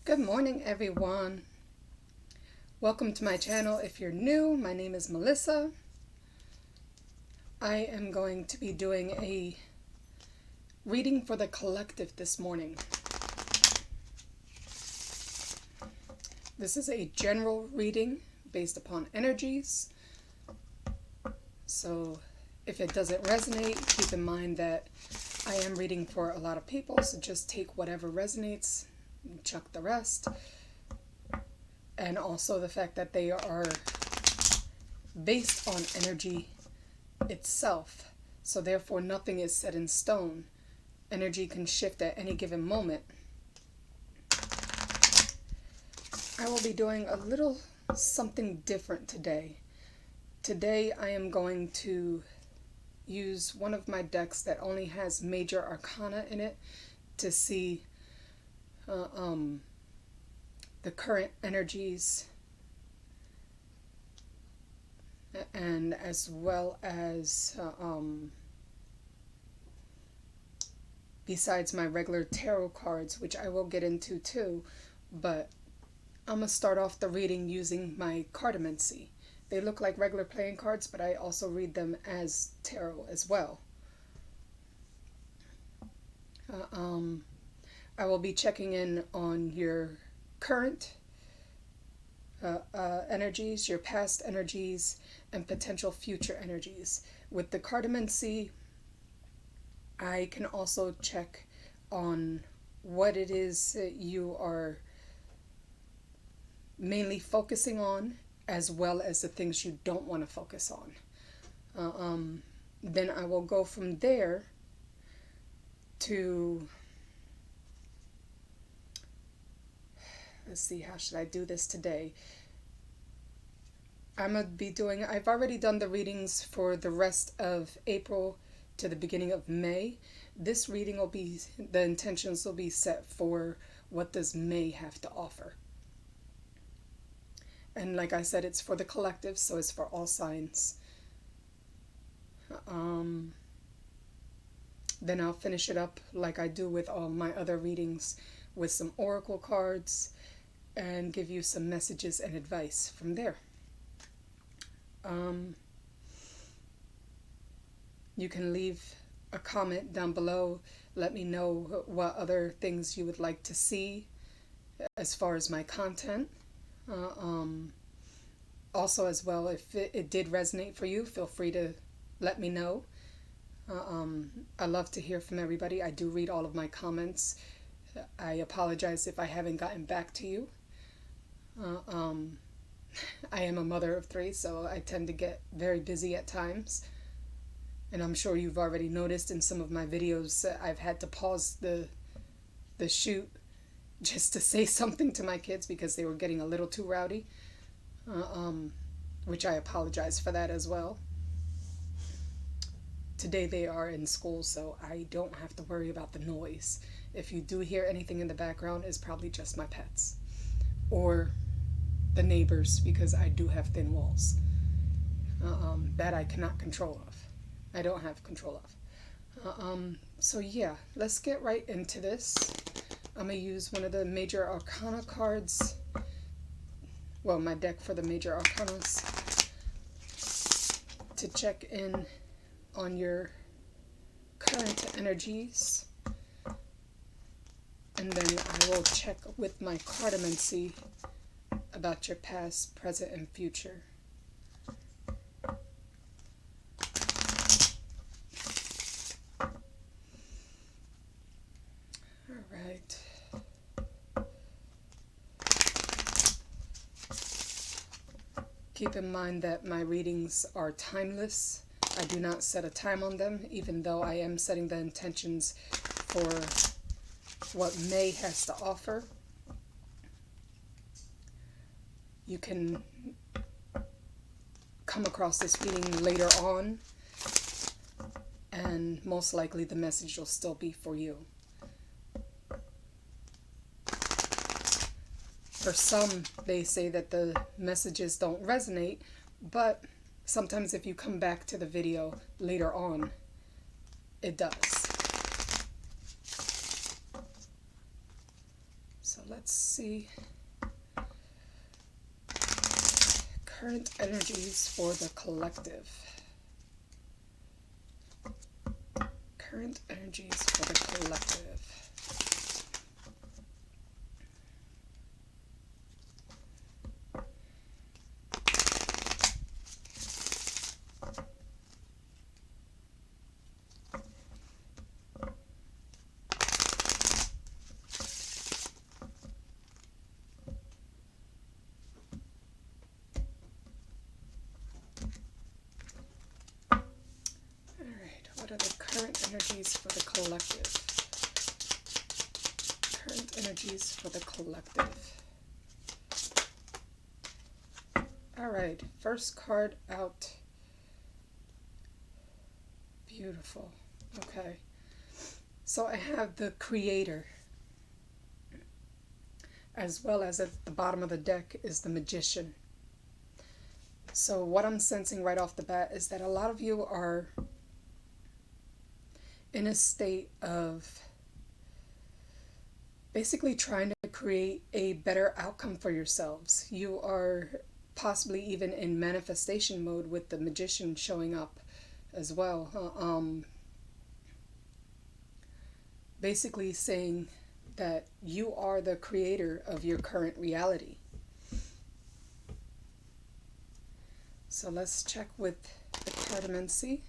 Good morning, everyone. Welcome to my channel. If you're new, my name is Melissa. I am going to be doing a reading for the collective this morning. This is a general reading based upon energies. So if it doesn't resonate, keep in mind that I am reading for a lot of people, so just take whatever resonates, chuck the rest. And also the fact that they are based on energy itself. So therefore nothing is set in stone. Energy can shift at any given moment. I will be doing a little something different today. Today I am going to use one of my decks that only has major arcana in it to see the current energies, and as well as besides my regular tarot cards, which I will get into too, but I'm going to start off the reading using my cartomancy. They look like regular playing cards, but I also read them as tarot as well. I will be checking in on your current energies, your past energies, and potential future energies. With the cartomancy, I can also check on what it is that you are mainly focusing on, as well as the things you don't want to focus on. Then I will go from there to, let's see, how should I do this today? I've already done the readings for the rest of April to the beginning of May. This reading will be, the intentions will be set for what does May have to offer. And like I said, it's for the collective, so it's for all signs. Then I'll finish it up like I do with all my other readings with some oracle cards and give you some messages and advice from there. You can leave a comment down below. Let me know what other things you would like to see as far as my content. Also as well, if it did resonate for you, feel free to let me know. I love to hear from everybody. I do read all of my comments. I apologize if I haven't gotten back to you. I am a mother of 3, so I tend to get very busy at times. And I'm sure you've already noticed in some of my videos I've had to pause the shoot just to say something to my kids because they were getting a little too rowdy, which I apologize for that as well. Today they are in school, so I don't have to worry about the noise. If you do hear anything in the background, it's probably just my pets or the neighbors, because I do have thin walls that I cannot control of. I don't have control of. So yeah, let's get right into this. I'm going to use one of the major arcana cards. Well, my deck for the major arcanas to check in on your current energies. And then I will check with my cartomancy about your past, present, and future. Alright. Keep in mind that my readings are timeless. I do not set a time on them, even though I am setting the intentions for what May has to offer. You can come across this reading later on, and most likely the message will still be for you. For some, they say that the messages don't resonate, but sometimes if you come back to the video later on, it does. So let's see. Current energies for the collective. Current energies for the collective. What are the current energies for the collective? Current energies for the collective. All right, first card out. Beautiful. Okay. So I have the Creator, as well as at the bottom of the deck is the Magician. So what I'm sensing right off the bat is that a lot of you are in a state of basically trying to create a better outcome for yourselves. You are possibly even in manifestation mode with the Magician showing up as well. Basically saying that you are the creator of your current reality. So let's check with the cartomancy.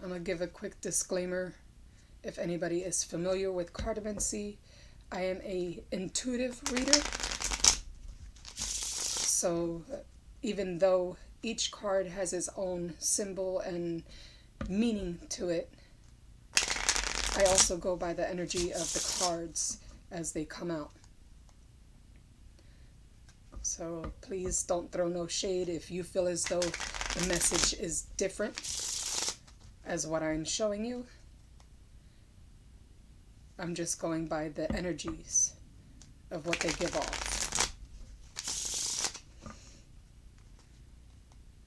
I'm going to give a quick disclaimer. If anybody is familiar with cartomancy, I am a intuitive reader. So even though each card has its own symbol and meaning to it, I also go by the energy of the cards as they come out. So please don't throw no shade if you feel as though the message is different as what I'm showing you. I'm just going by the energies of what they give off.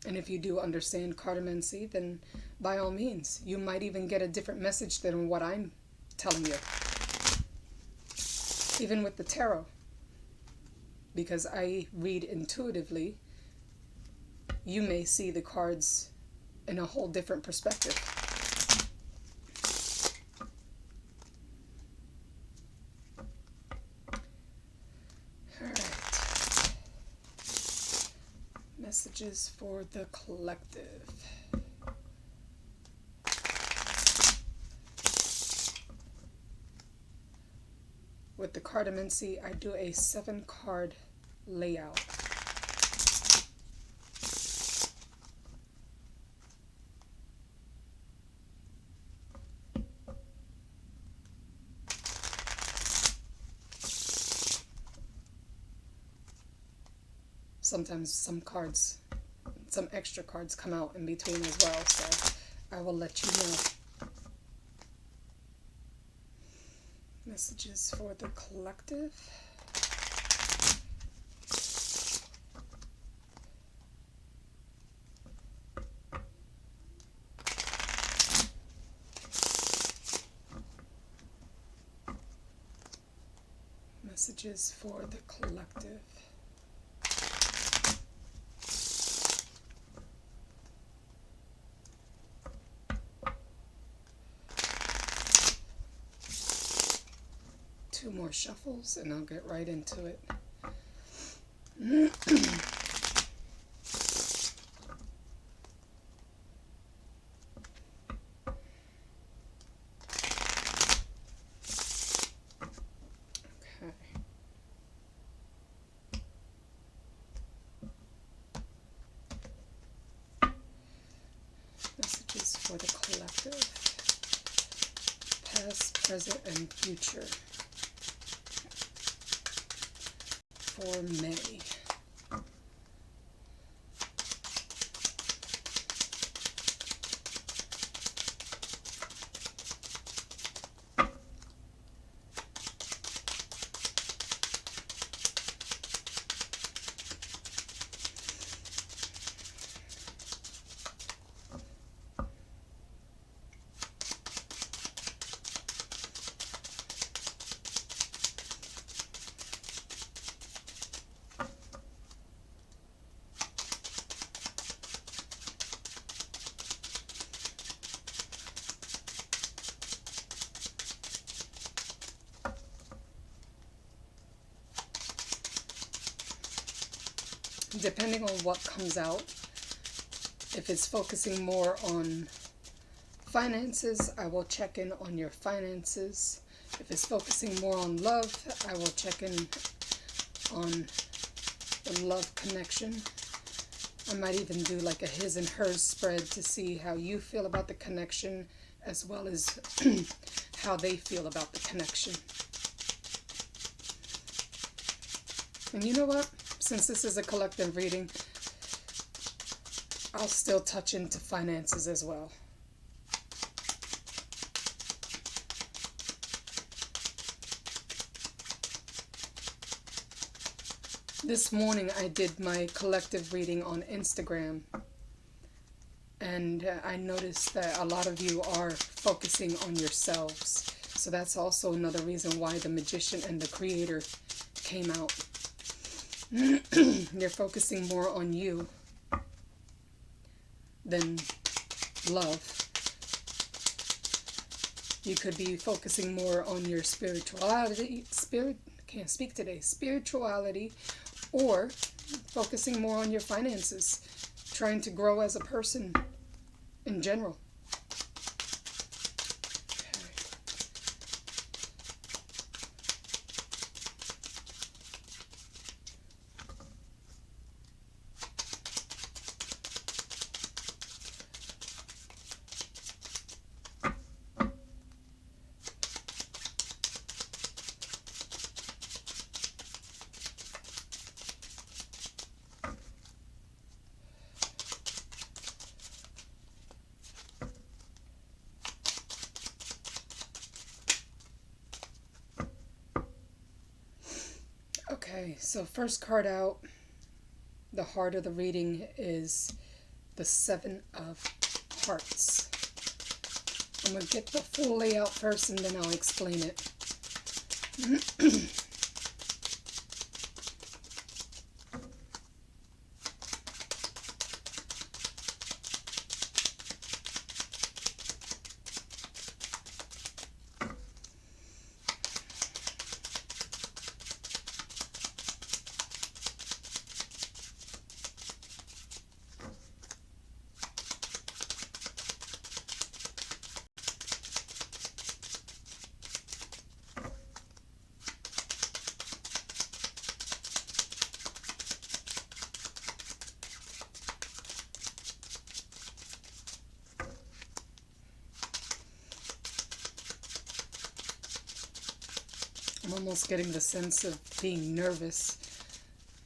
And if you do understand cartomancy, then by all means, you might even get a different message than what I'm telling you. Even with the tarot, because I read intuitively, you may see the cards in a whole different perspective. All right. Messages for the collective. With the cartomancy, I do a 7-card layout. Sometimes some extra cards come out in between as well, so I will let you know. Messages for the collective. Messages for the collective. Two more shuffles and I'll get right into it. Messages for the collective. Past, present, and future. For May. depending on what comes out, if it's focusing more on finances, I will check in on your finances. If it's focusing more on love, I will check in on the love connection. I might even do like a his and hers spread to see how you feel about the connection as well as how they feel about the connection. And you know what? Since this is a collective reading, I'll still touch into finances as well. This morning I did my collective reading on Instagram, and I noticed that a lot of you are focusing on yourselves. So that's also another reason why the Magician and the Creator came out. You're focusing more on you than love. You could be focusing more on your spirituality, can't speak today, spirituality, or focusing more on your finances, trying to grow as a person in general. Okay, so first card out, the heart of the reading is the Seven of Hearts. I'm going to get the full layout first and then I'll explain it. I'm almost getting the sense of being nervous.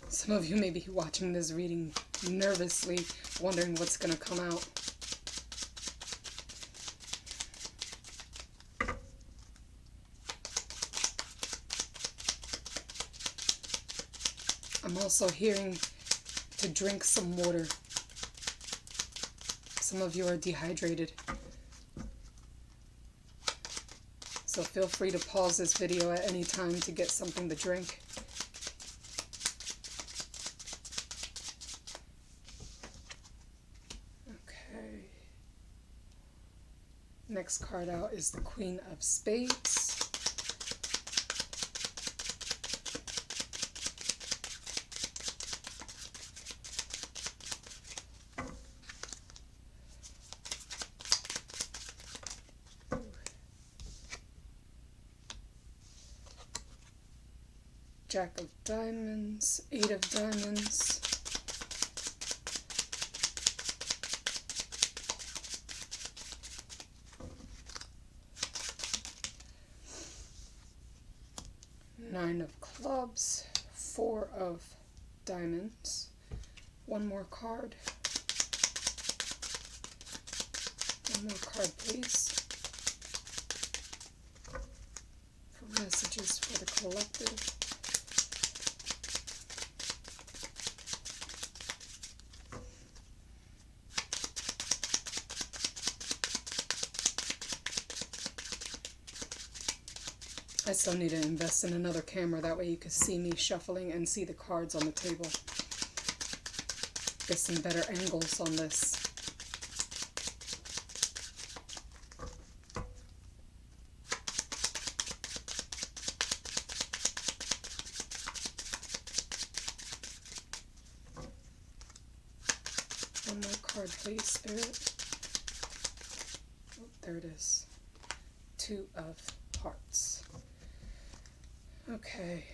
Some of you may be watching this reading nervously, wondering what's going to come out. I'm also hearing to drink some water. Some of you are dehydrated. So feel free to pause this video at any time to get something to drink. Okay. Next card out is the Queen of Spades. Jack of Diamonds, Eight of Diamonds, Nine of Clubs, Four of Diamonds. One more card. One more card, please. For messages for the collective. I still need to invest in another camera, that way you can see me shuffling and see the cards on the table. Get some better angles on this. please, Spirit. Oh, there it is. Two of Hearts. Okay.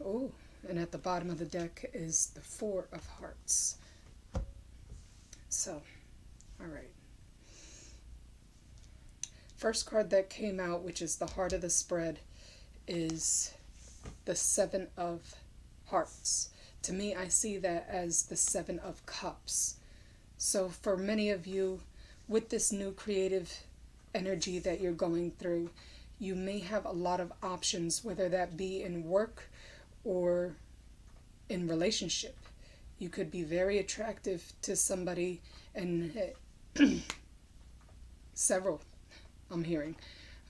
Oh, and at the bottom of the deck is the Four of Hearts. So, all right. First card that came out, which is the heart of the spread, is the Seven of Hearts. To me, I see that as the Seven of Cups. So for many of you, with this new creative energy that you're going through, you may have a lot of options, whether that be in work or in relationship. You could be very attractive to somebody, and several, I'm hearing,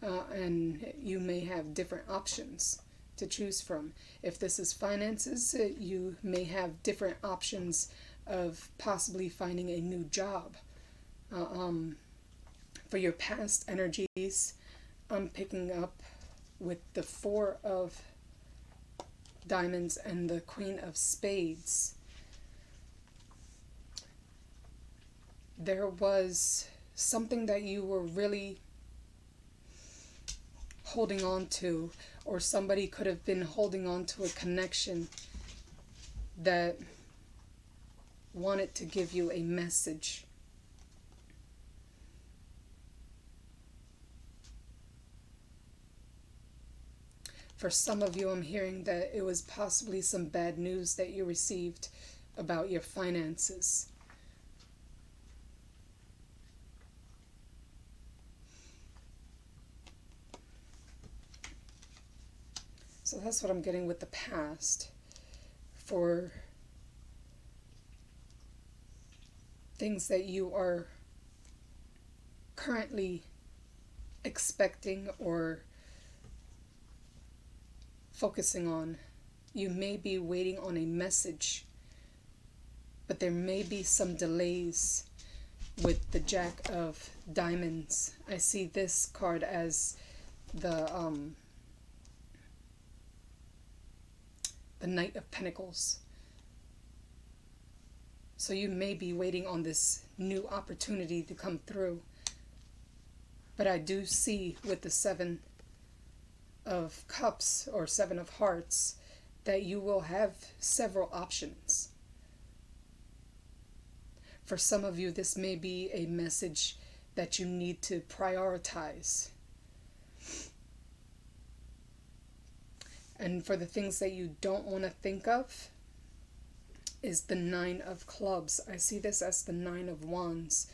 and you may have different options to choose from. If this is finances, you may have different options of possibly finding a new job. For your past energies, I'm picking up with the Four of Diamonds and the Queen of Spades. There was something that you were really holding on to, or somebody could have been holding on to a connection that wanted to give you a message. For some of you, I'm hearing that it was possibly some bad news that you received about your finances. So that's what I'm getting with the past. For things that you are currently expecting or focusing on, you may be waiting on a message, but there may be some delays with the Jack of Diamonds. I see this card as the Knight of Pentacles. So you may be waiting on this new opportunity to come through. But I do see with the Seven of Cups or Seven of Hearts that you will have several options. For some of you, this may be a message that you need to prioritize. And for the things that you don't want to think of is the Nine of Clubs. I see this as the Nine of Wands.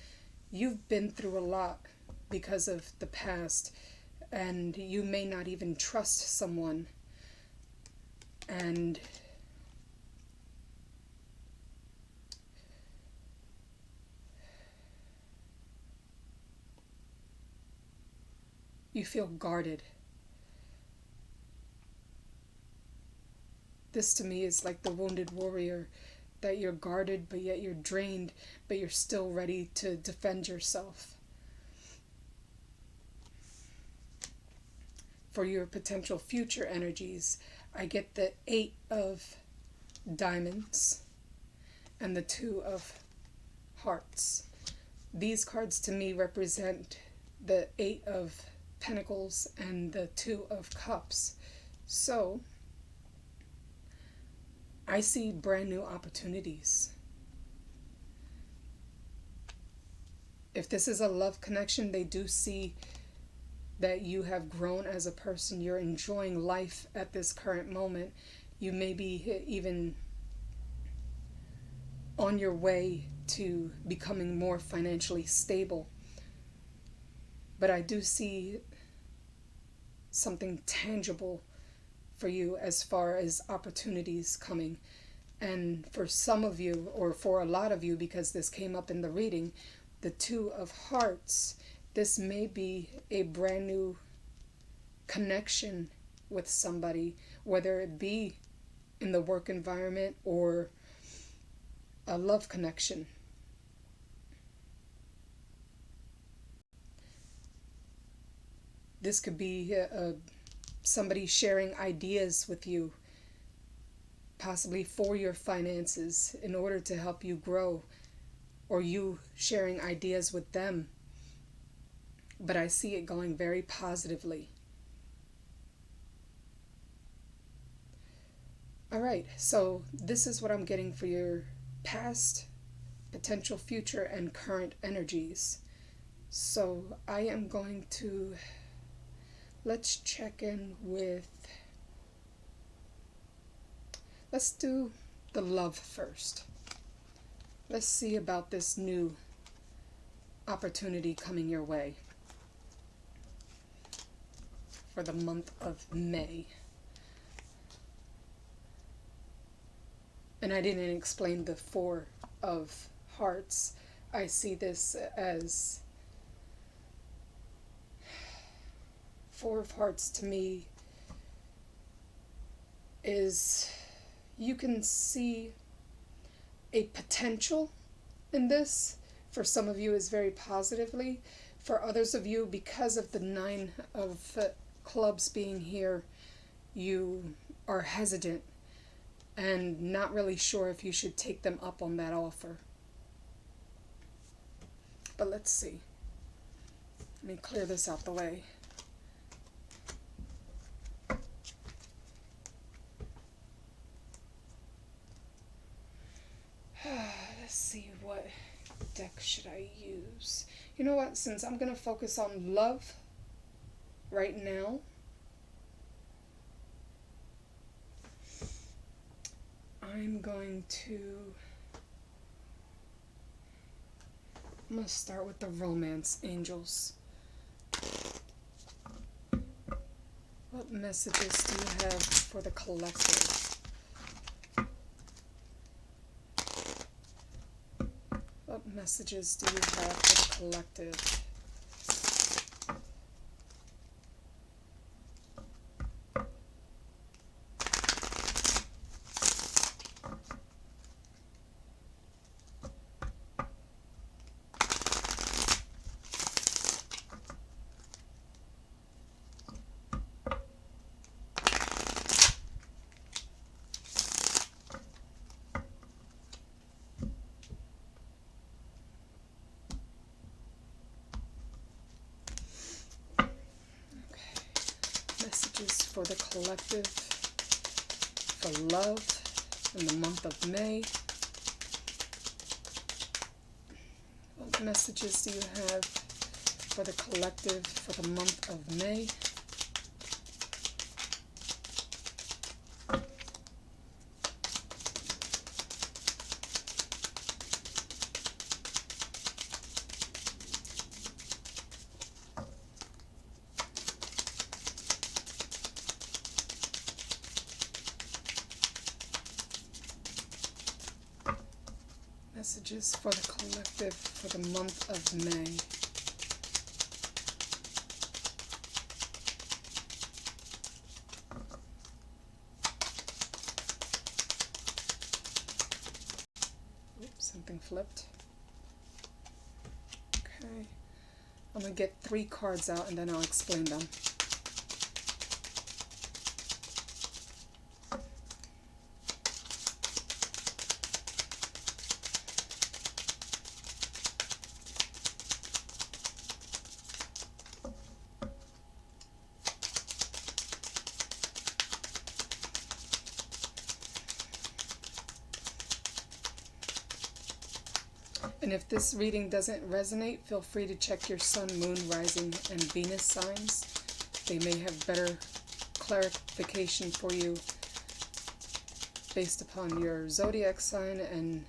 You've been through a lot because of the past, and you may not even trust someone. And you feel guarded. This to me is like the wounded warrior, that you're guarded, but yet you're drained, but you're still ready to defend yourself. For your potential future energies, I get the Eight of Diamonds and the Two of Hearts. These cards to me represent the Eight of Pentacles and the Two of Cups. So I see brand new opportunities. If this is a love connection, they do see that you have grown as a person. You're enjoying life at this current moment. You may be even on your way to becoming more financially stable. But I do see something tangible for you as far as opportunities coming. And for some of you, or for a lot of you, because this came up in the reading, the Two of Hearts, this may be a brand new connection with somebody, whether it be in the work environment or a love connection. This could be somebody sharing ideas with you, possibly for your finances in order to help you grow, or you sharing ideas with them, but I see it going very positively. All right, so this is what I'm getting for your past, potential future, and current energies. So I am going to, let's check in with, let's do the love first. Let's see about this new opportunity coming your way for the month of May. And I didn't explain the Four of Hearts. I see this as Four of Hearts to me is, you can see a potential in this. For some of you is very positively. For others of you, because of the Nine of Clubs being here, you are hesitant and not really sure if you should take them up on that offer. But let's see. Let me clear this out the way. Let's see, what deck should I use? You know what? Since I'm going to focus on love right now, I'm going to start with the Romance Angels. What messages do you have for the collective? What messages do you have for the collective? Messages for the collective for love in the month of May. What messages do you have for the collective for the month of May? Messages for the collective for the month of May. Oops, something flipped. Okay. I'm going to get 3 cards out and then I'll explain them. And if this reading doesn't resonate, feel free to check your Sun, Moon, Rising, and Venus signs. They may have better clarification for you based upon your zodiac sign, and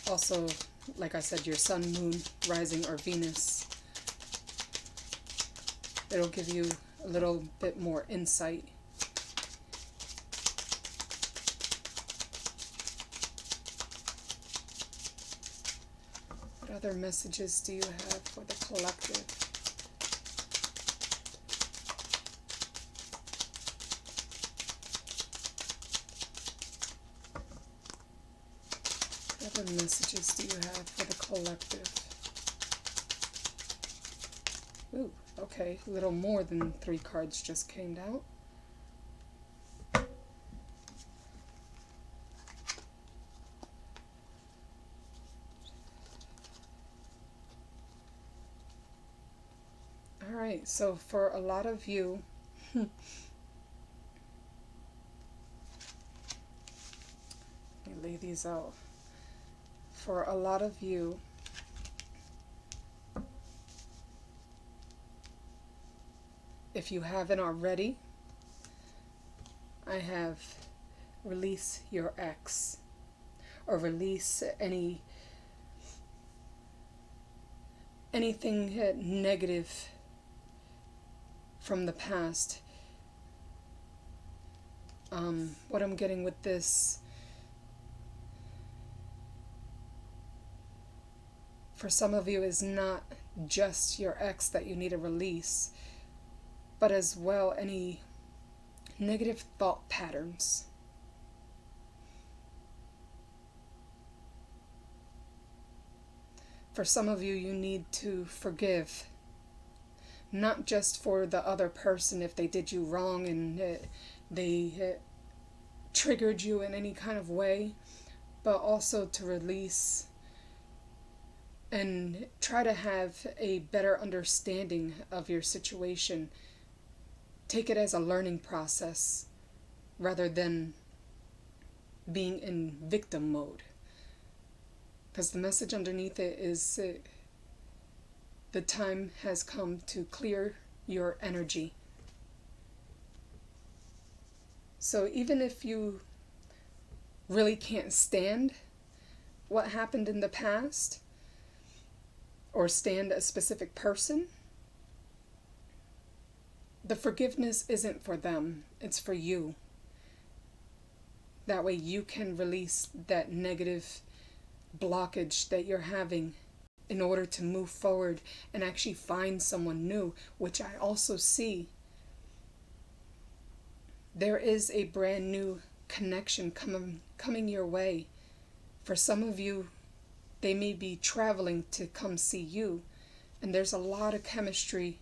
also, like I said, your Sun, Moon, Rising, or Venus. It'll give you a little bit more insight. What other messages do you have for the collective? What other messages do you have for the collective? Ooh, okay, a little more than 3 cards just came out. right, so for a lot of you, let me lay these out. For a lot of you, if you haven't already, I have release your ex, or release anything negative from the past. What I'm getting with this, for some of you, is not just your ex that you need to release, but as well any negative thought patterns. For some of you, you need to forgive, not just for the other person if they did you wrong and they triggered you in any kind of way, but also to release and try to have a better understanding of your situation. Take it as a learning process rather than being in victim mode. Because the message underneath it is the time has come to clear your energy. So even if you really can't stand what happened in the past, or stand a specific person, the forgiveness isn't for them, it's for you. That way you can release that negative blockage that you're having in order to move forward and actually find someone new, which I also see. There is a brand new connection coming your way. For some of you, they may be traveling to come see you, and there's a lot of chemistry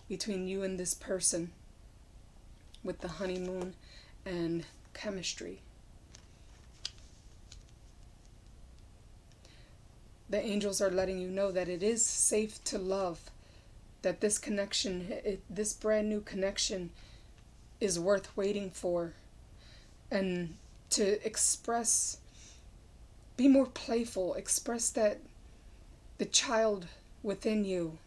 between you and this person with the honeymoon and chemistry. The angels are letting you know that it is safe to love, that this connection, this brand new connection, is worth waiting for, and to express, be more playful, express that the child within you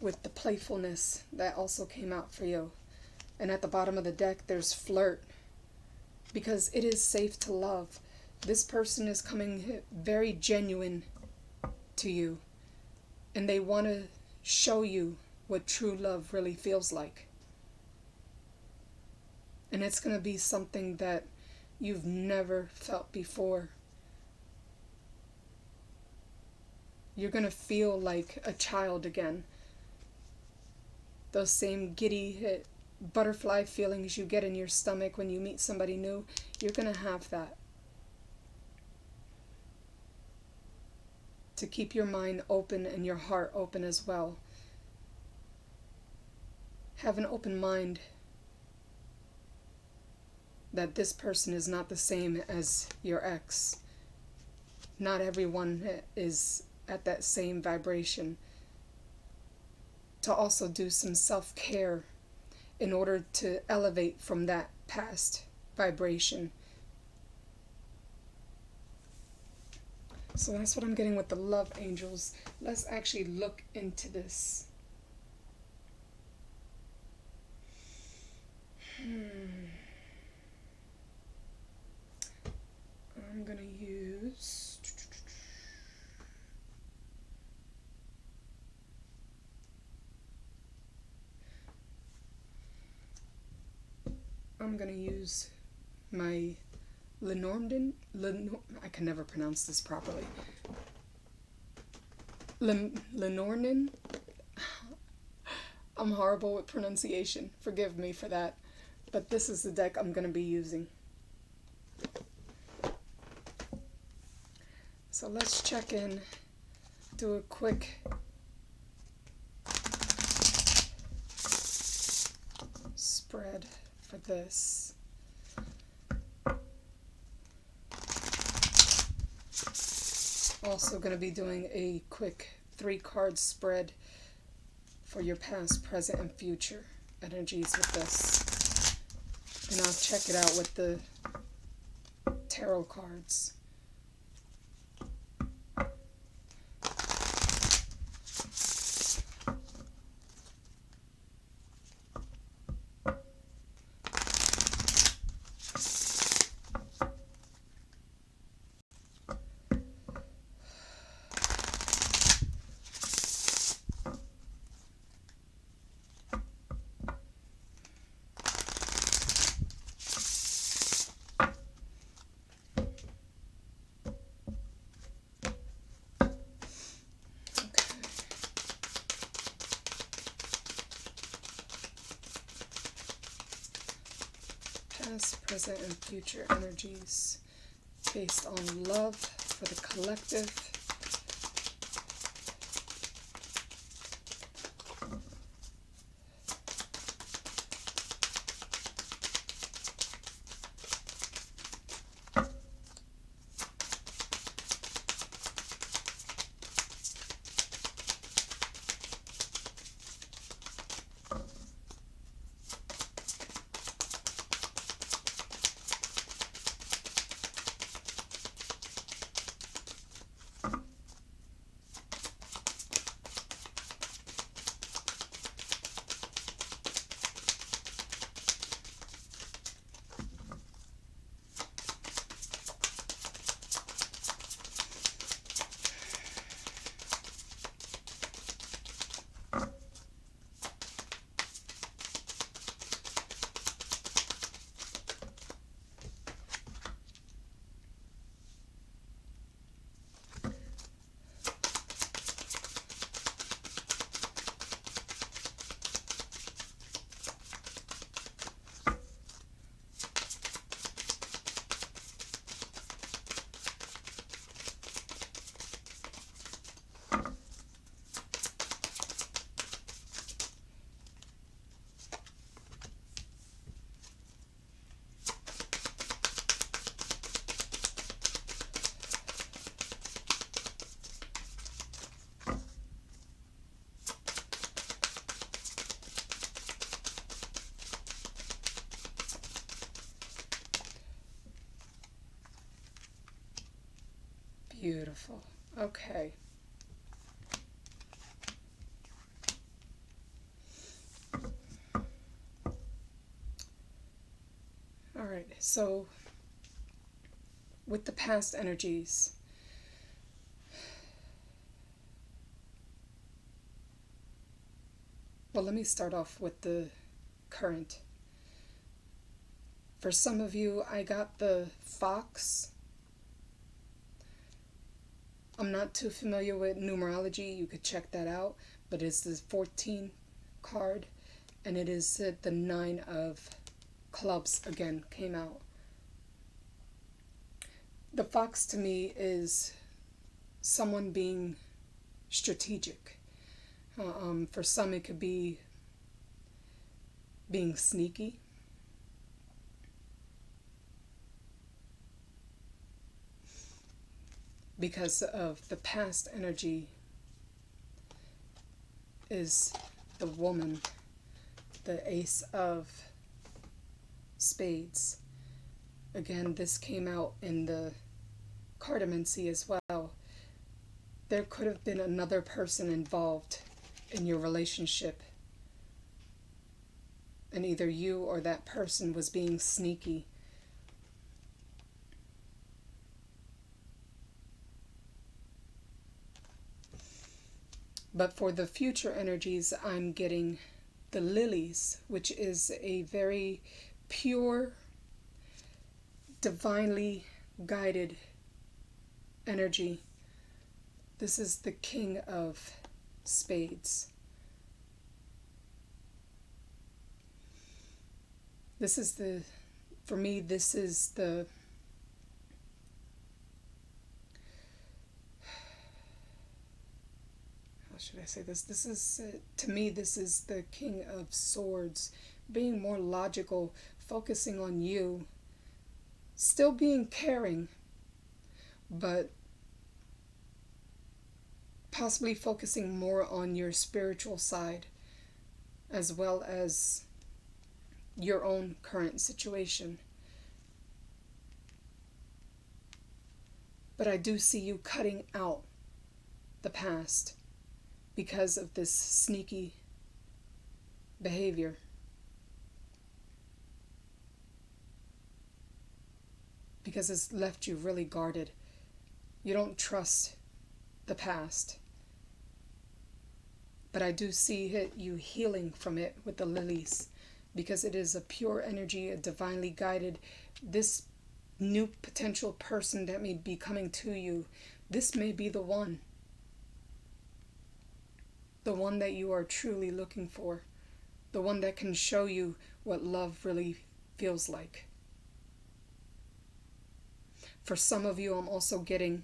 with the playfulness that also came out for you. And at the bottom of the deck, there's flirt, because it is safe to love. This person is coming very genuine to you, and they want to show you what true love really feels like. And it's going to be something that you've never felt before. You're going to feel like a child again. Those same giddy butterfly feelings you get in your stomach when you meet somebody new, you're going to have that. To keep your mind open and your heart open as well. Have an open mind that this person is not the same as your ex. Not everyone is at that same vibration. To also do some self-care in order to elevate from that past vibration. So that's what I'm getting with the love angels. Let's actually look into this. I'm going to use... my Lenormand. I can never pronounce this properly. Lenormand. I'm horrible with pronunciation. Forgive me for that. But this is the deck I'm going to be using. So let's check in. Do a quick spread for this. Also going to be doing a quick 3-card spread for your past, present, and future energies with this. And I'll check it out with the tarot cards. Past, present, and future energies based on love for the collective. Beautiful. Okay. All right. So with the past energies, well, let me start off with the current. For some of you, I got the fox. I'm not too familiar with numerology. You could check that out. But it's the 14 card. And it is the 9 of clubs again came out. The fox to me is someone being strategic. For some, it could be being sneaky. Because of the past energy is the woman, the ace of spades. Again, this came out in the cartomancy as well. There could have been another person involved in your relationship, and either you or that person was being sneaky. But for the future energies, I'm getting the lilies, which is a very pure, divinely guided energy. This is the king of spades. This is the, for me, this is the, how should I say this? This is, to me, this is the king of swords, being more logical, focusing on you, still being caring, but possibly focusing more on your spiritual side, as well as your own current situation. But I do see you cutting out the past because of this sneaky behavior. Because it's left you really guarded. You don't trust the past. But I do see you healing from it with the lilies, because it is a pure energy, a divinely guided. This new potential person that may be coming to you, this may be the one that you are truly looking for, the one that can show you what love really feels like. For some of you, I'm also getting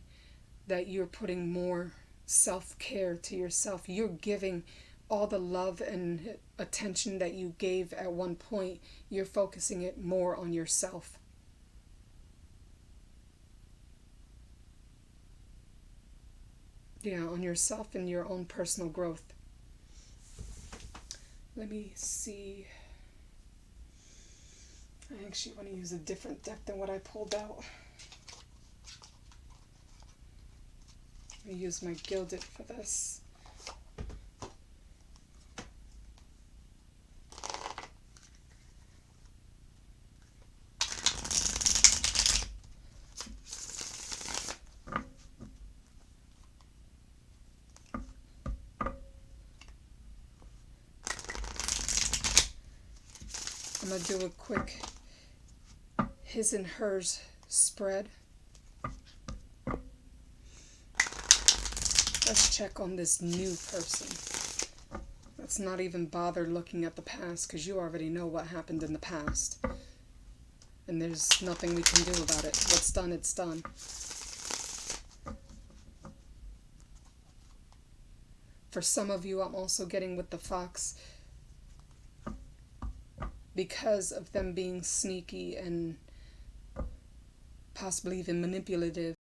that you're putting more self-care to yourself. You're giving all the love and attention that you gave at one point, you're focusing it more on yourself. Yeah, on yourself and your own personal growth. Let me see. I actually want to use a different deck than what I pulled out. I use my Gilded for this. I'm going to do a quick his and hers spread. Let's check on this new person. Let's not even bother looking at the past, because you already know what happened in the past. And there's nothing we can do about it. What's done, it's done. For some of you, I'm also getting with the fox, because of them being sneaky and possibly even manipulative.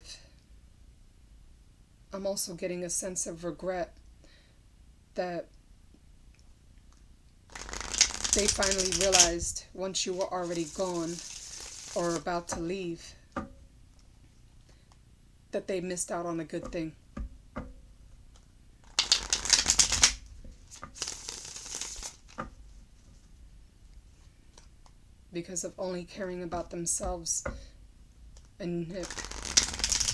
I'm also getting a sense of regret that they finally realized, once you were already gone or about to leave, that they missed out on a good thing. Because of only caring about themselves and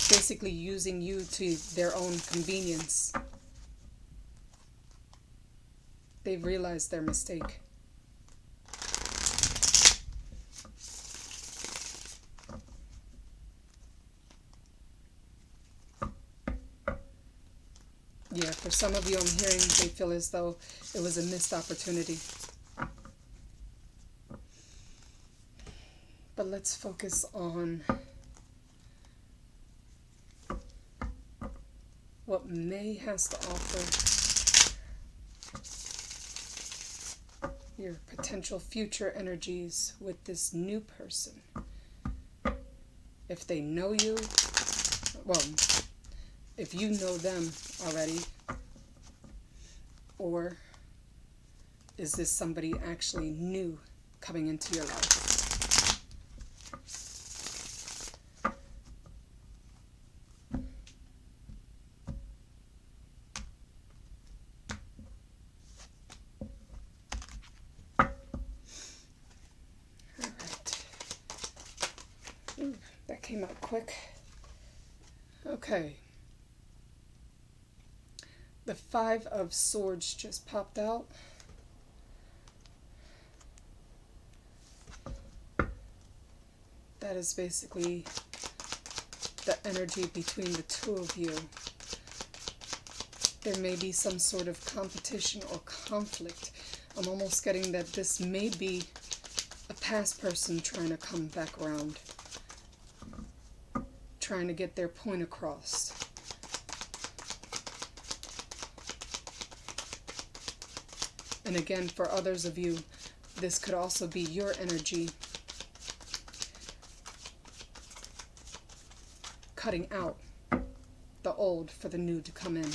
basically using you to their own convenience. They've realized their mistake. Yeah, for some of you, I'm hearing they feel as though it was a missed opportunity. But let's focus on what May has to offer your potential future energies with this new person. If they know you, well, if you know them already, or is this somebody actually new coming into your life? That came out quick. Okay. The 5 of Swords just popped out. That is basically the energy between the two of you. There may be some sort of competition or conflict. I'm almost getting that this may be a past person trying to come back around, trying to get their point across. And again, for others of you, this could also be your energy cutting out the old for the new to come in.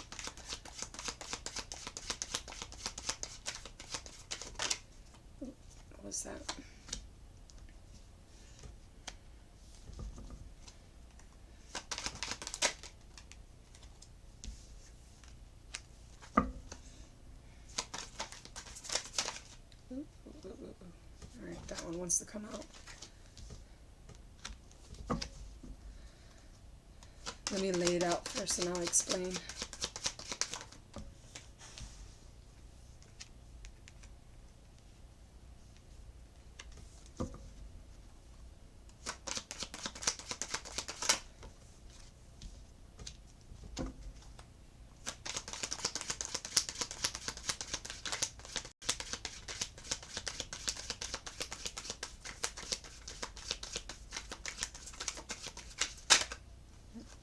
What's that? Alright, that one wants to come out. Let me lay it out first and I'll explain.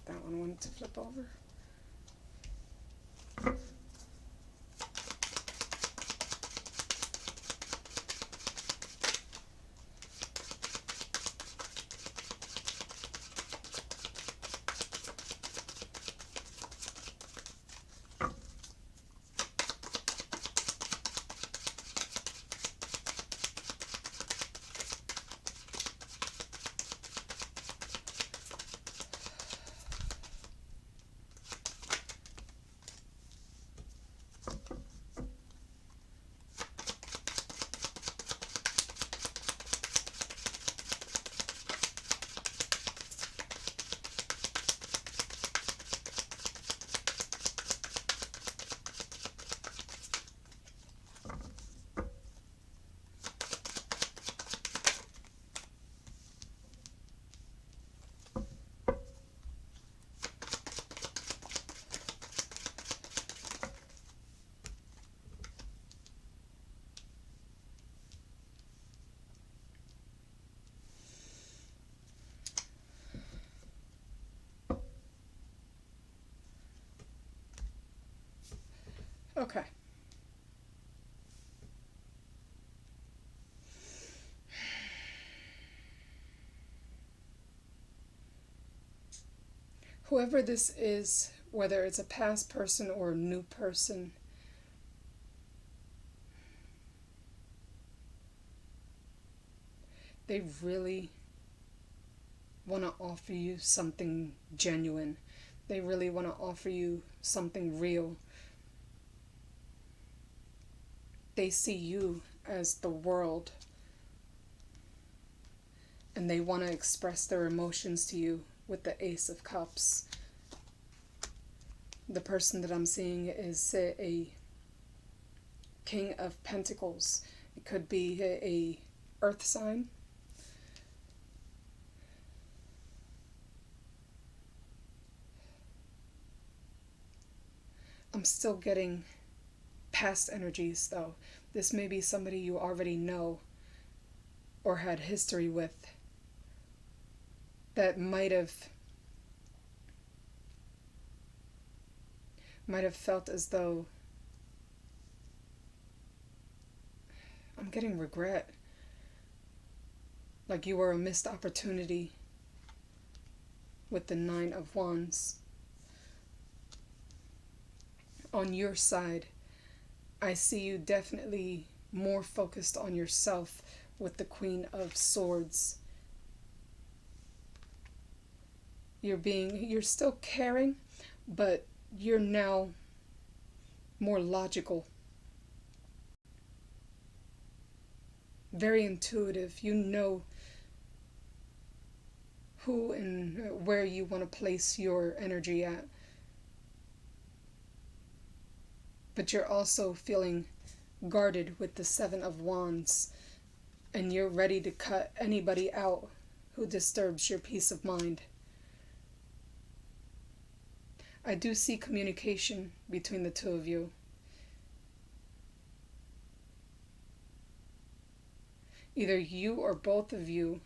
That one wanted to flip over. Okay. Whoever this is, whether it's a past person or a new person, they really want to offer you something genuine. They really want to offer you something real. They see you as the world, and they want to express their emotions to you with the Ace of Cups. The person that I'm seeing is a King of Pentacles. It could be a earth sign. I'm still getting past energies though. This may be somebody you already know or had history with that might have felt as though, I'm getting regret, like you were a missed opportunity with the Nine of Wands. On your side, I see you definitely more focused on yourself with the Queen of Swords. You're still caring, but you're now more logical, very intuitive. You know who and where you want to place your energy at. But you're also feeling guarded with the Seven of Wands, and you're ready to cut anybody out who disturbs your peace of mind. I do see communication between the two of you. Either you or both of you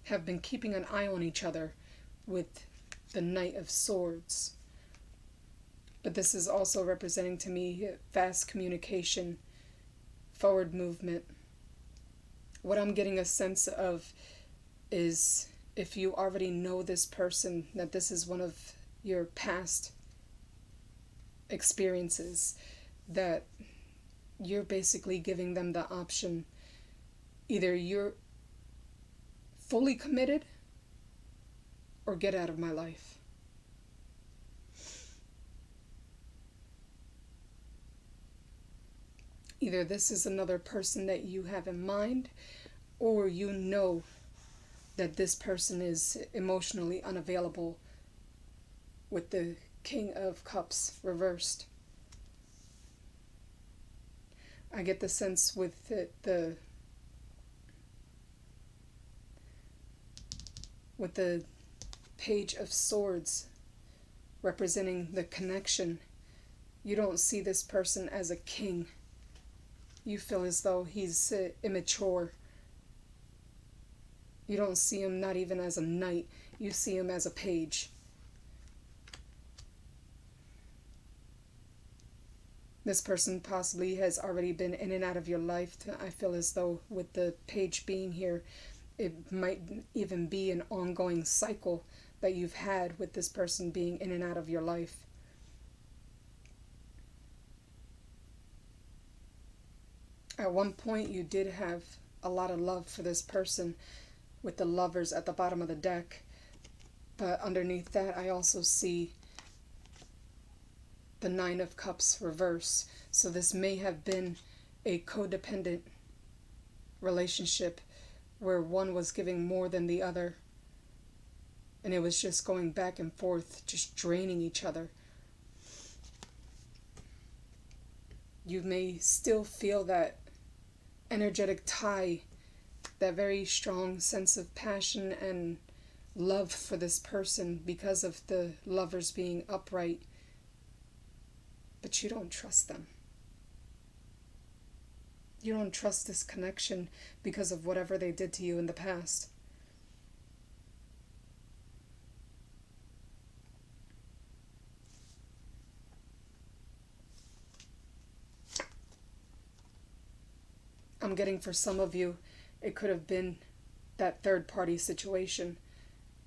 have been keeping an eye on each other with the Knight of Swords. But this is also representing to me fast communication, forward movement. What I'm getting a sense of is, if you already know this person, that this is one of your past experiences, that you're basically giving them the option Either you're fully committed or get out of my life. Either this is another person that you have in mind, or you know that this person is emotionally unavailable with the King of Cups reversed. I get the sense with the Page of Swords representing the connection. You don't see this person as a king. You feel as though he's immature. You don't see him not even as a knight. You see him as a page. This person possibly has already been in and out of your life. I feel as though with the page being here, it might even be an ongoing cycle that you've had with this person being in and out of your life. At one point, you did have a lot of love for this person with the Lovers at the bottom of the deck. But underneath that, I also see the Nine of Cups reverse. So this may have been a codependent relationship where one was giving more than the other. And it was just going back and forth, just draining each other. You may still feel that energetic tie, that very strong sense of passion and love for this person because of the Lovers being upright. But you don't trust them. You don't trust this connection because of whatever they did to you in the past. I'm getting for some of you, it could have been that third party situation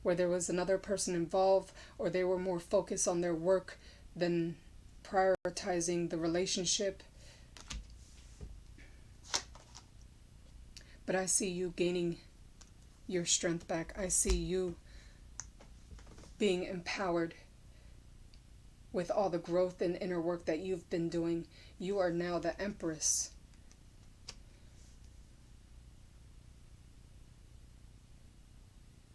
where there was another person involved, or they were more focused on their work than prioritizing the relationship. But I see you gaining your strength back. I see you being empowered with all the growth and inner work that you've been doing. You are now the Empress.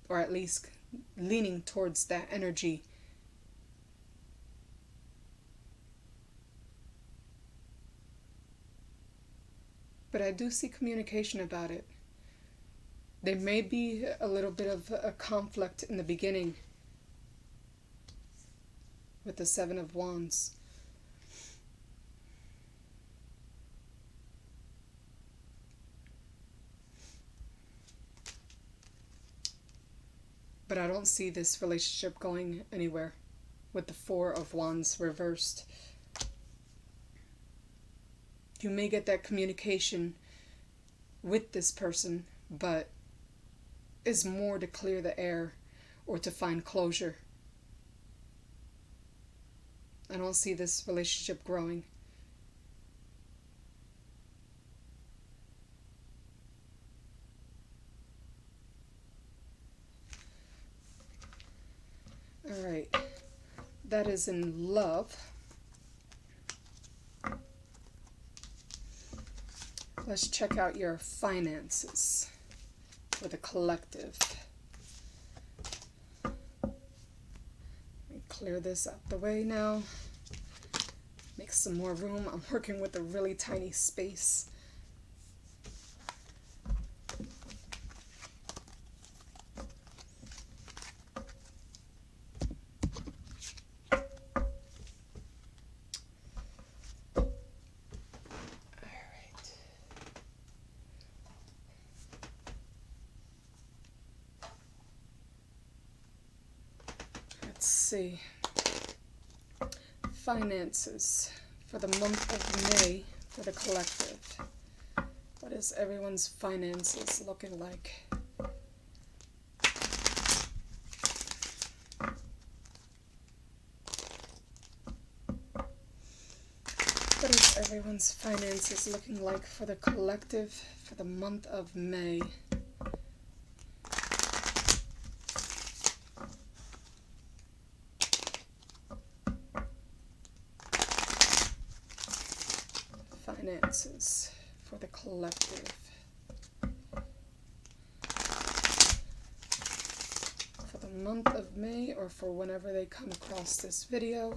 Or at least leaning towards that energy. But I do see communication about it. There may be a little bit of a conflict in the beginning with the Seven of Wands. But I don't see this relationship going anywhere with the Four of Wands reversed. You may get that communication with this person, but is more to clear the air or to find closure. I don't see this relationship growing. All right, that is in love. Let's check out your finances for the collective. Let me clear this out the way now. Make some more room. I'm working with a really tiny space. Let's see. Finances for the month of May for the collective. What is everyone's finances looking like? What is everyone's finances looking like for the collective for the month of May? Finances for the collective. For the month of May, or for whenever they come across this video.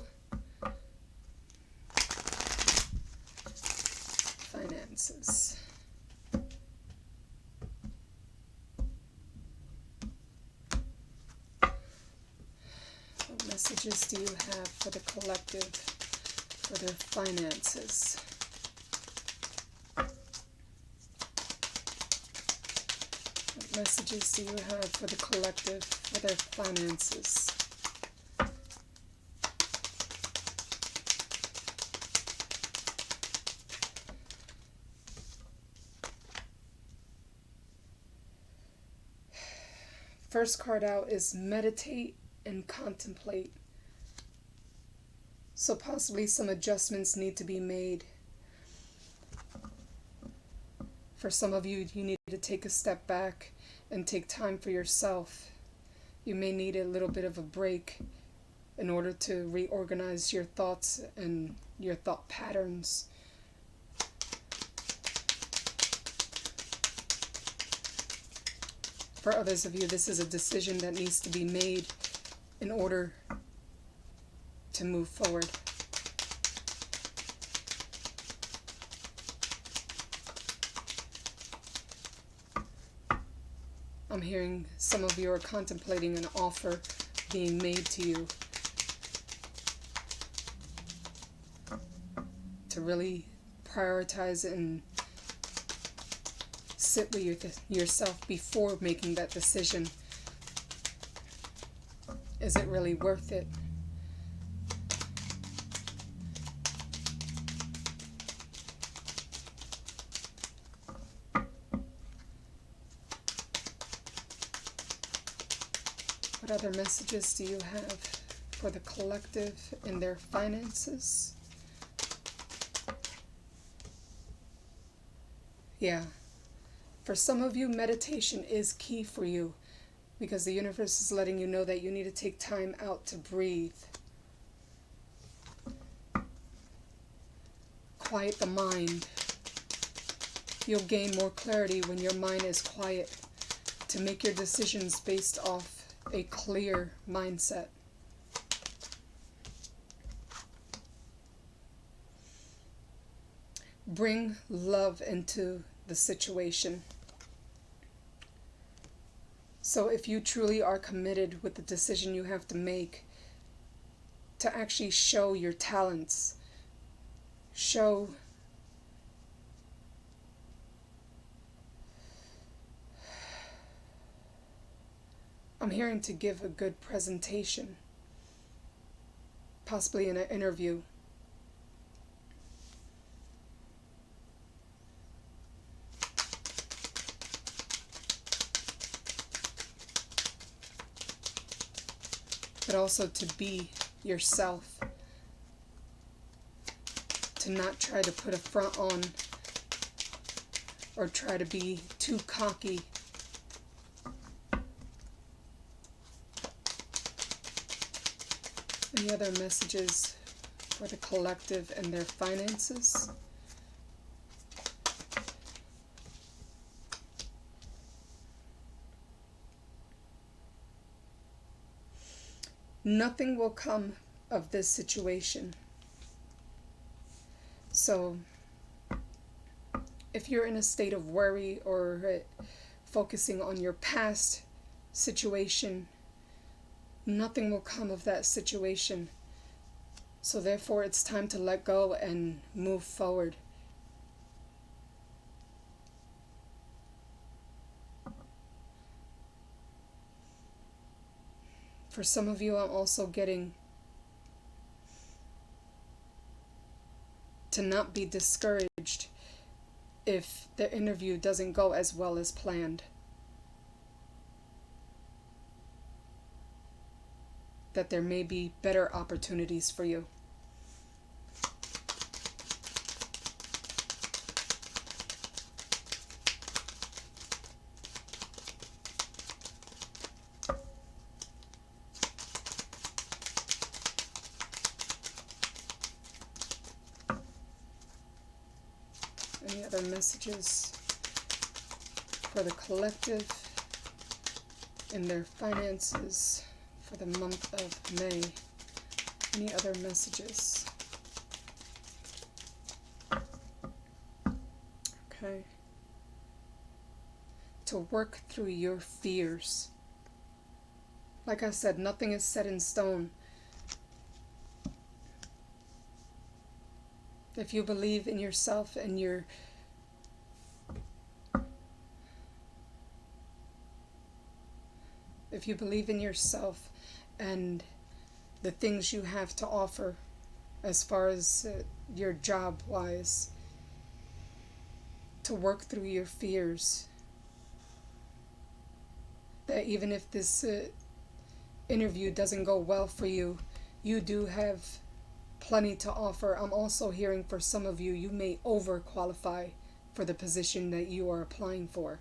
Finances. What messages do you have for the collective for their finances? What messages do you have for the collective for their finances? First card out is meditate and contemplate. So possibly some adjustments need to be made. For some of you, you need to take a step back and take time for yourself. You may need a little bit of a break in order to reorganize your thoughts and your thought patterns. For others of you, this is a decision that needs to be made in order to move forward. I'm hearing some of you are contemplating an offer being made to you to really prioritize and sit with yourself before making that decision. Is it really worth it? What other messages do you have for the collective in their finances? Yeah. For some of you, meditation is key for you because the universe is letting you know that you need to take time out to breathe. Quiet the mind. You'll gain more clarity when your mind is quiet to make your decisions based off a clear mindset. Bring love into the situation. So if you truly are committed with the decision you have to make to actually show your talents, I'm hearing to give a good presentation, possibly in an interview. But also to be yourself. To not try to put a front on or try to be too cocky. Any other messages for the collective and their finances? Nothing will come of this situation. So, if you're in a state of worry or focusing on your past situation, nothing will come of that situation. So therefore, it's time to let go and move forward. For some of you, I'm also getting to not be discouraged if the interview doesn't go as well as planned. That there may be better opportunities for you. Any other messages for the collective in their finances for the month of May? Any other messages? Okay. To work through your fears. Like I said, nothing is set in stone. If you believe in yourself and if you believe in yourself and the things you have to offer as far as your job wise, to work through your fears, that even if this interview doesn't go well for you, you do have plenty to offer. I'm also hearing for some of you, you may overqualify for the position that you are applying for.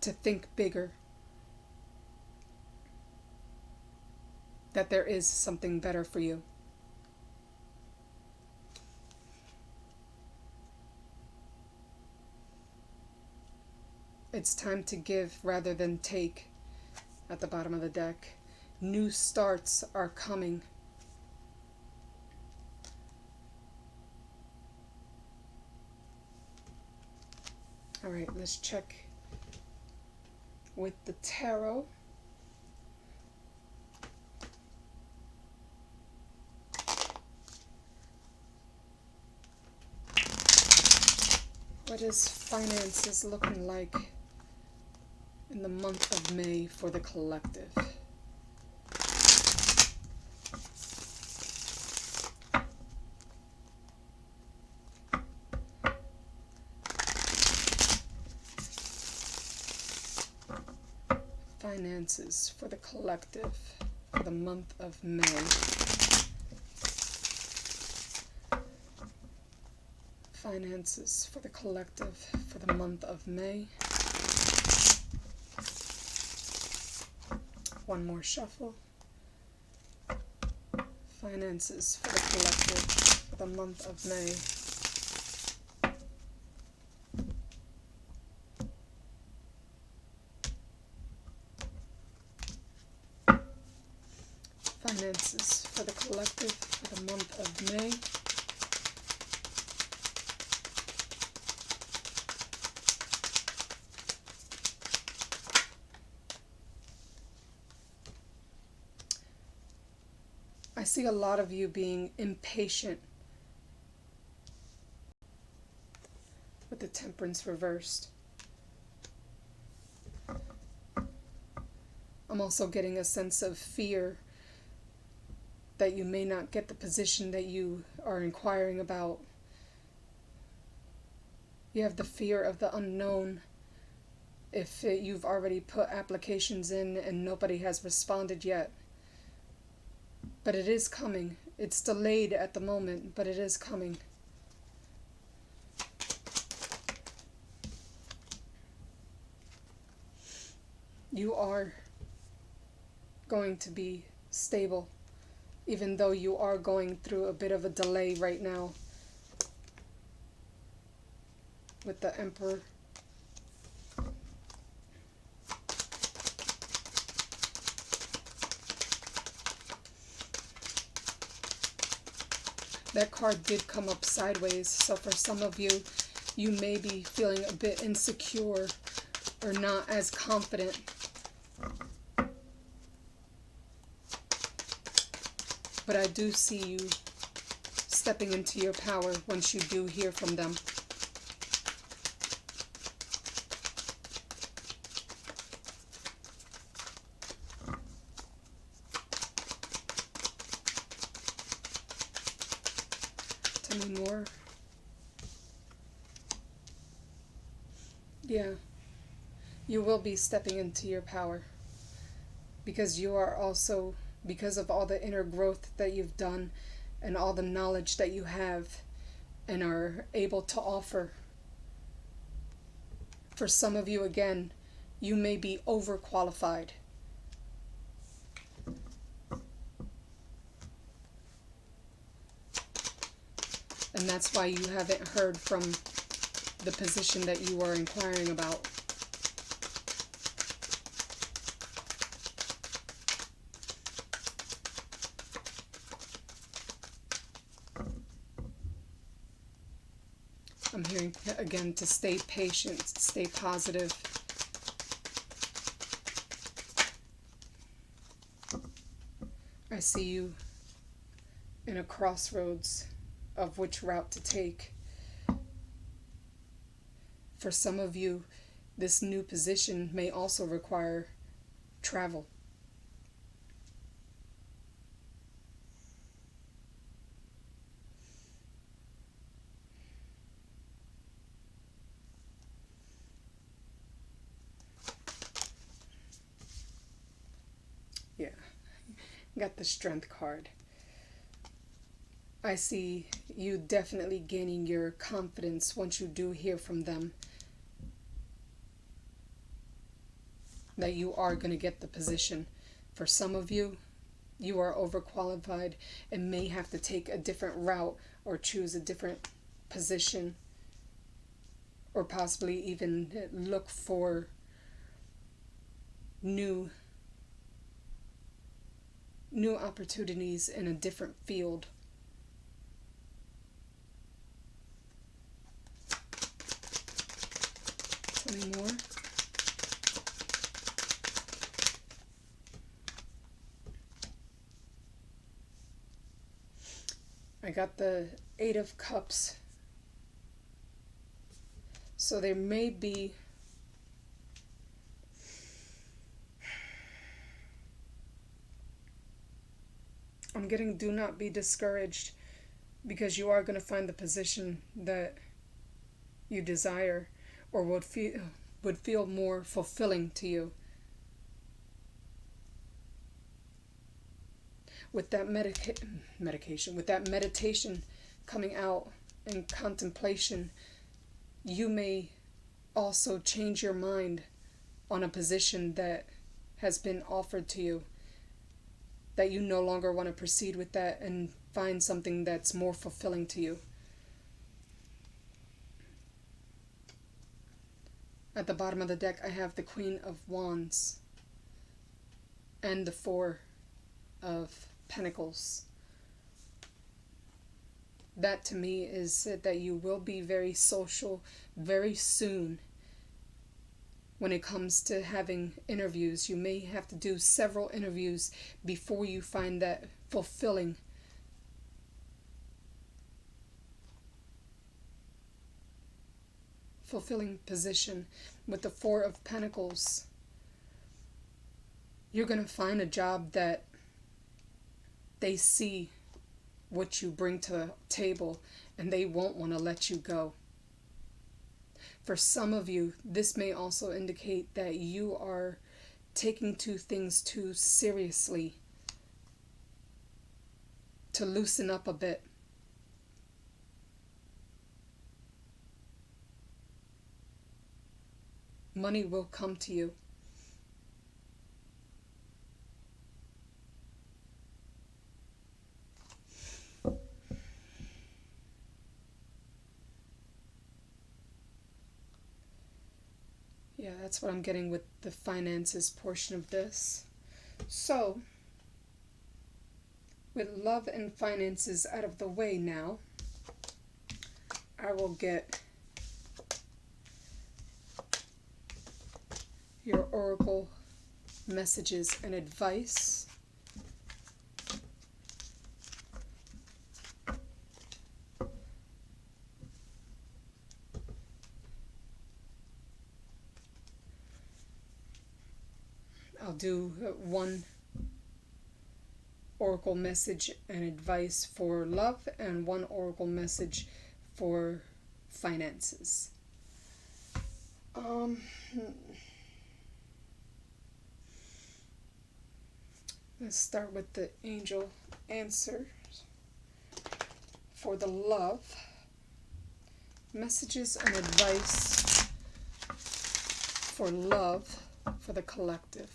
To think bigger. That there is something better for you. It's time to give rather than take at the bottom of the deck. New starts are coming. All right, let's check with the tarot. What is finances looking like in the month of May for the collective? Finances for the collective for the month of May. Finances for the collective for the month of May. One more shuffle. Finances for the collective for the month of May. Finances for the collective for the month of May. I see a lot of you being impatient with the Temperance reversed. I'm also getting a sense of fear that you may not get the position that you are inquiring about. You have the fear of the unknown. If you've already put applications in and nobody has responded yet. But it is coming. It's delayed at the moment, but it is coming. You are going to be stable, even though you are going through a bit of a delay right now with the Emperor. That card did come up sideways, so for some of you, you may be feeling a bit insecure or not as confident. But I do see you stepping into your power once you do hear from them. Tell me more. Yeah, you will be stepping into your power because you are also, because of all the inner growth that you've done and all the knowledge that you have and are able to offer. For some of you, again, you may be overqualified. And that's why you haven't heard from the position that you are inquiring about. I'm hearing again to stay patient, stay positive. I see you in a crossroads of which route to take. For some of you, this new position may also require travel. Yeah, got the Strength card. I see you definitely gaining your confidence once you do hear from them that you are going to get the position. For some of you, you are overqualified and may have to take a different route or choose a different position, or possibly even look for new opportunities in a different field. Any more? I got the Eight of Cups. So there may be I'm getting do not be discouraged, because you are going to find the position that you desire or would feel more fulfilling to you. With that with that meditation coming out and contemplation, you may also change your mind on a position that has been offered to you, that you no longer want to proceed with that and find something that's more fulfilling to you. At the bottom of the deck, I have the Queen of Wands and the Four of Pentacles. That to me is that you will be very social very soon. When it comes to having interviews, you may have to do several interviews before you find that fulfilling position. With the Four of Pentacles, you're going to find a job that they see what you bring to the table and they won't want to let you go. For some of you, this may also indicate that you are taking things too seriously, to loosen up a bit. Money will come to you. Yeah, that's what I'm getting with the finances portion of this. So, with love and finances out of the way now, I will get your oracle messages and advice. I'll do one oracle message and advice for love and one oracle message for finances. Let's start with the angel answer for the love. Messages and advice for love for the collective.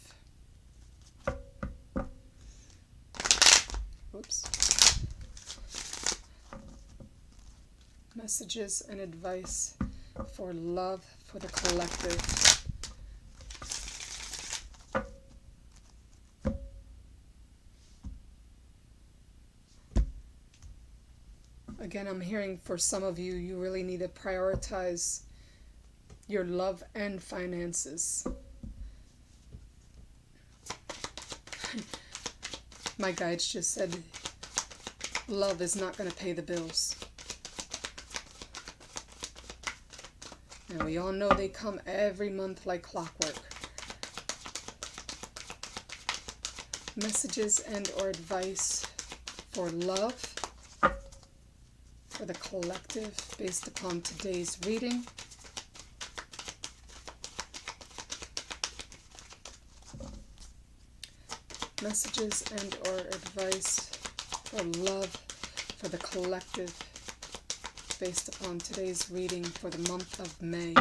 Oops. Messages and advice for love for the collective. Again, I'm hearing for some of you, you really need to prioritize your love and finances. My guides just said love is not going to pay the bills. And we all know they come every month like clockwork. Messages and or advice for love for the collective based upon today's reading. Messages and or advice for love for the collective based upon today's reading for the month of May.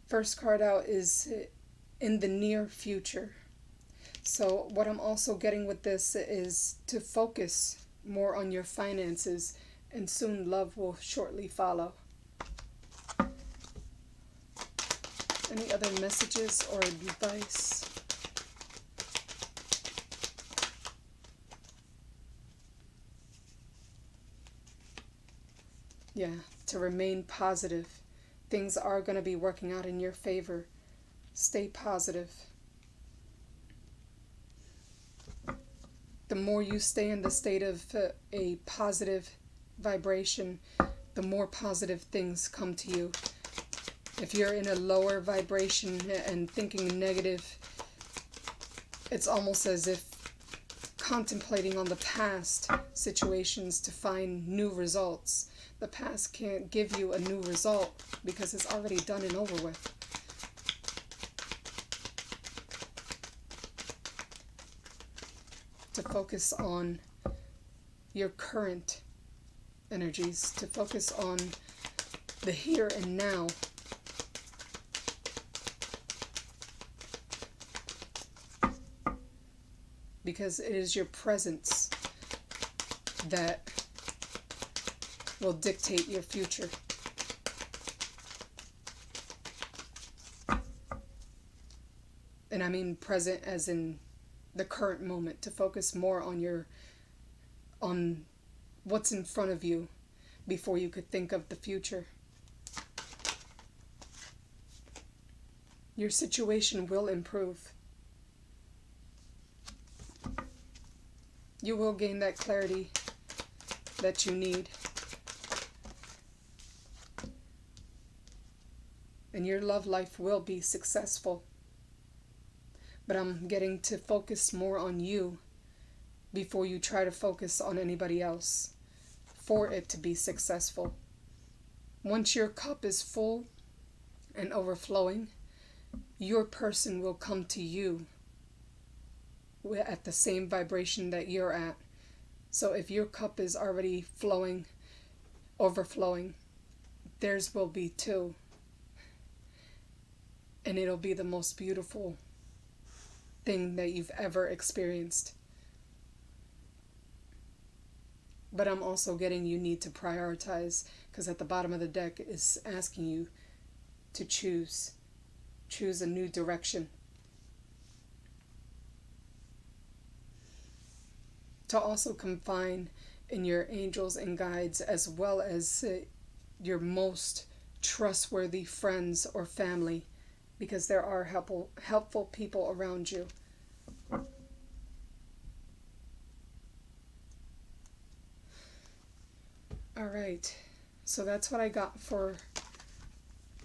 First card out is in the near future. So what I'm also getting with this is to focus more on your finances, and soon love will shortly follow. Any other messages or advice? Yeah, to remain positive. Things are going to be working out in your favor. Stay positive. The more you stay in the state of a positive vibration, the more positive things come to you. If you're in a lower vibration and thinking negative, it's almost as if contemplating on the past situations to find new results. The past can't give you a new result because it's already done and over with. To focus on your current energies, to focus on the here and now. Because it is your presence that will dictate your future. And I mean present as in the current moment, to focus more on what's in front of you before you could think of the future. Your situation will improve. You will gain that clarity that you need. And your love life will be successful. But I'm getting to focus more on you before you try to focus on anybody else for it to be successful. Once your cup is full and overflowing, your person will come to you at the same vibration that you're at. So if your cup is already flowing, overflowing, theirs will be too. And it'll be the most beautiful thing that you've ever experienced. But I'm also getting you need to prioritize, because at the bottom of the deck is asking you to choose a new direction. To also confide in your angels and guides, as well as your most trustworthy friends or family, because there are helpful people around you. All right, so that's what I got for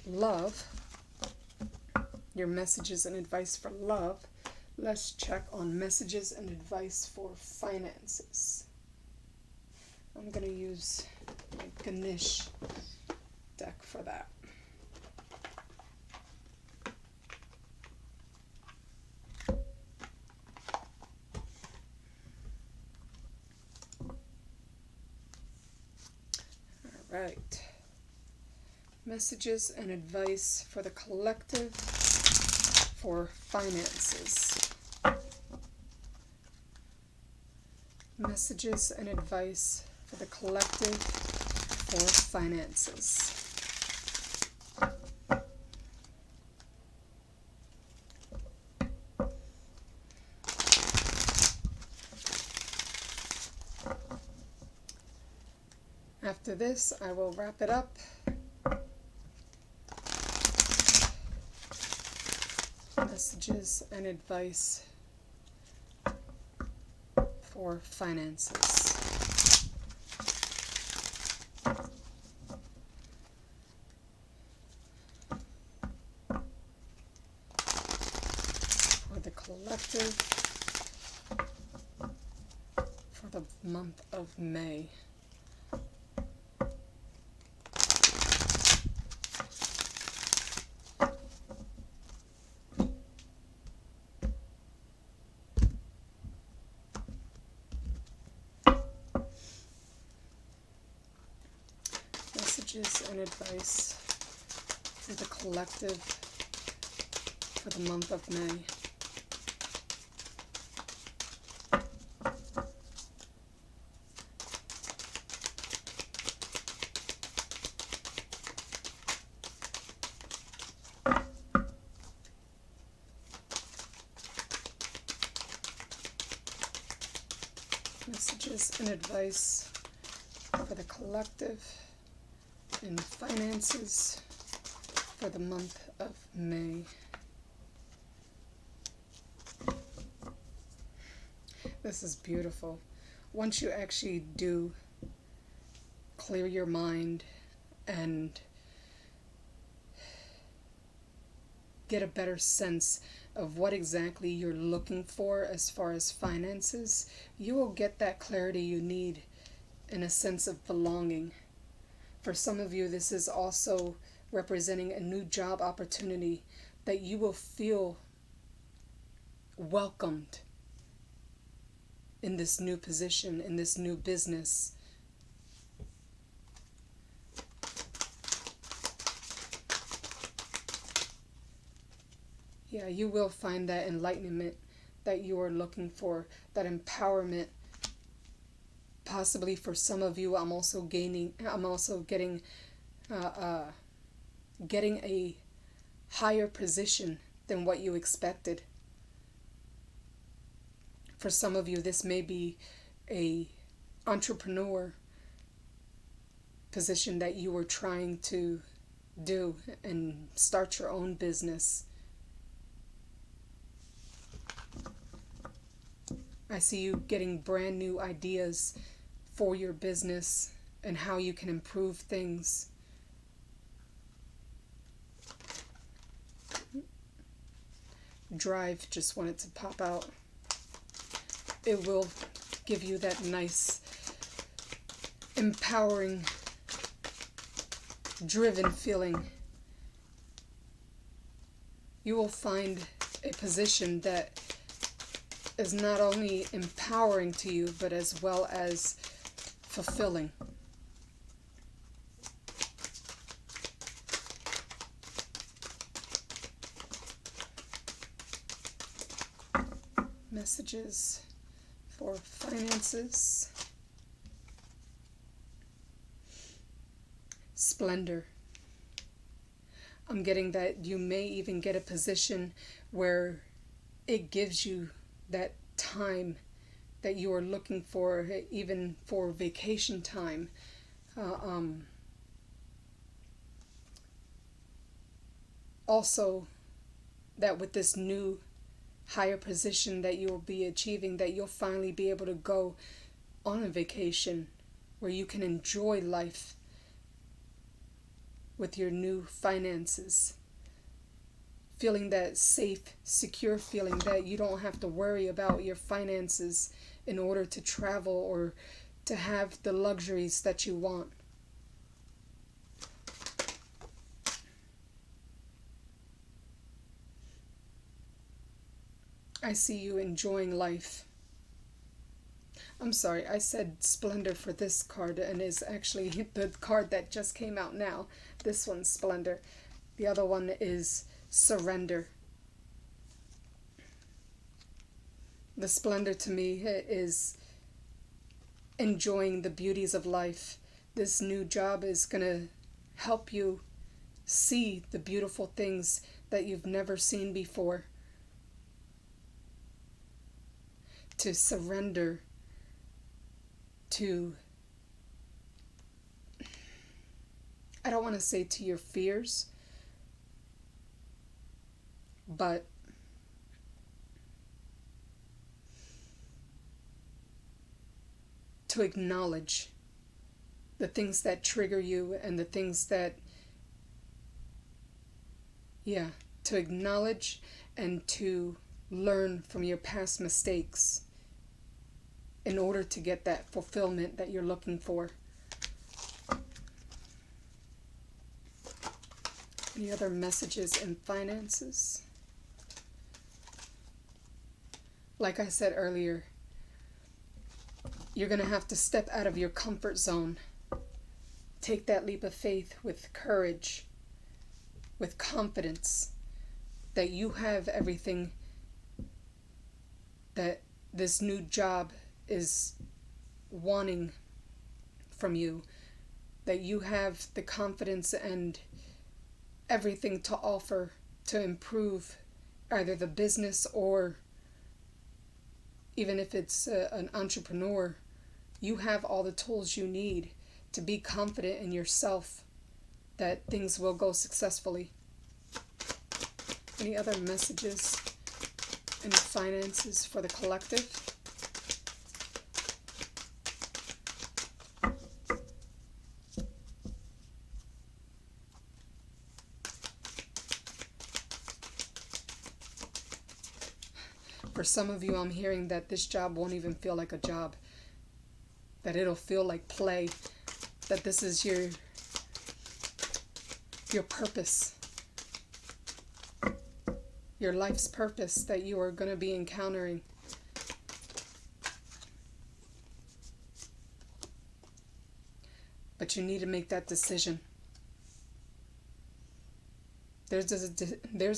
love. Your messages and advice for love. Let's check on messages and advice for finances. I'm going to use my Ganesh deck for that. Right. Messages and advice for the collective for finances. Messages and advice for the collective for finances. After this, I will wrap it up. Messages and advice for finances. For the collective for the month of May. Messages and advice for the collective for the month of May. Messages and advice for the collective in finances for the month of May. This is beautiful. Once you actually do clear your mind and get a better sense of what exactly you're looking for as far as finances, you will get that clarity you need in a sense of belonging. For some of you, this is also representing a new job opportunity that you will feel welcomed in this new position, in this new business. Yeah, you will find that enlightenment that you are looking for, that empowerment. Possibly for some of you, I'm also getting a higher position than what you expected. For some of you, this may be a entrepreneur position that you were trying to do and start your own business. I see you getting brand new ideas for your business and how you can improve things. Drive just wanted to pop out. It will give you that nice, empowering, driven feeling. You will find a position that is not only empowering to you, but as well as fulfilling. Messages for finances. Splendor. I'm getting that you may even get a position where it gives you that time that you are looking for, even for vacation time. Also, that with this new higher position that you will be achieving, that you'll finally be able to go on a vacation where you can enjoy life with your new finances. Feeling that safe, secure feeling that you don't have to worry about your finances in order to travel or to have the luxuries that you want. I see you enjoying life. I'm sorry, I said splendor for this card, and is actually the card that just came out now. This one's splendor. The other one is surrender. The splendor to me is enjoying the beauties of life. This new job is going to help you see the beautiful things that you've never seen before. To surrender to, I don't want to say to your fears, but to acknowledge the things that trigger you and the things that, to acknowledge and to learn from your past mistakes in order to get that fulfillment that you're looking for. Any other messages in finances? Like I said earlier, you're going to have to step out of your comfort zone. Take that leap of faith with courage, with confidence that you have everything that this new job is wanting from you, that you have the confidence and everything to offer to improve either the business or even if it's an entrepreneur, you have all the tools you need to be confident in yourself that things will go successfully. Any other messages in finances for the collective? For some of you, I'm hearing that this job won't even feel like a job, that it'll feel like play, that this is your purpose, your life's purpose that you are going to be encountering. But you need to make that decision. There's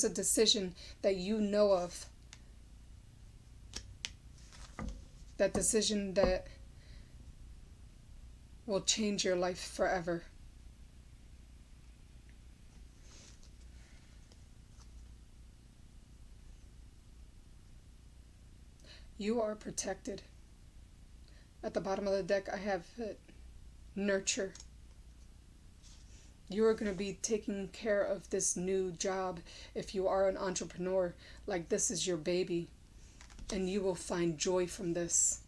a decision that you know of. That decision that will change your life forever. You are protected. At the bottom of the deck, I have nurture. You are going to be taking care of this new job if you are an entrepreneur, like this is your baby. And you will find joy from this.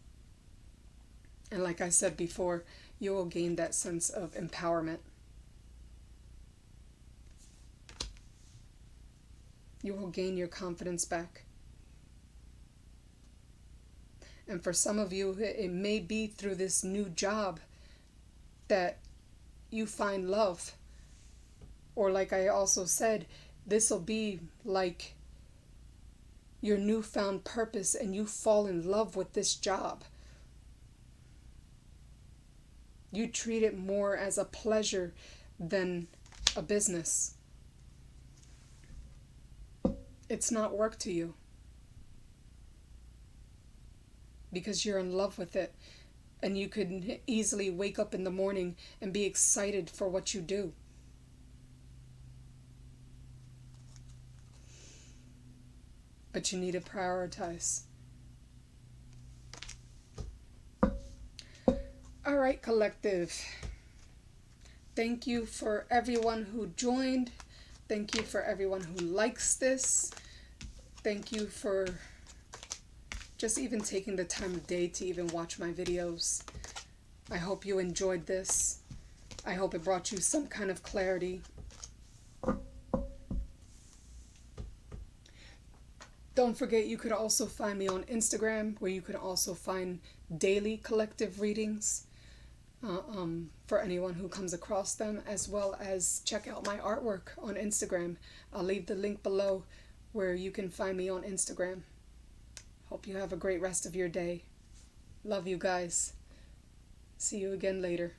And like I said before, you will gain that sense of empowerment. You will gain your confidence back. And for some of you, it may be through this new job that you find love. Or like I also said, this will be like your newfound purpose and you fall in love with this job. You treat it more as a pleasure than a business. It's not work to you because you're in love with it, and you could easily wake up in the morning and be excited for what you do. But you need to prioritize. All right, collective. Thank you for everyone who joined. Thank you for everyone who likes this. Thank you for just even taking the time of day to even watch my videos. I hope you enjoyed this. I hope it brought you some kind of clarity. Don't forget, you could also find me on Instagram, where you can also find daily collective readings for anyone who comes across them, as well as check out my artwork on Instagram. I'll leave the link below where you can find me on Instagram. Hope you have a great rest of your day. Love you guys. See you again later.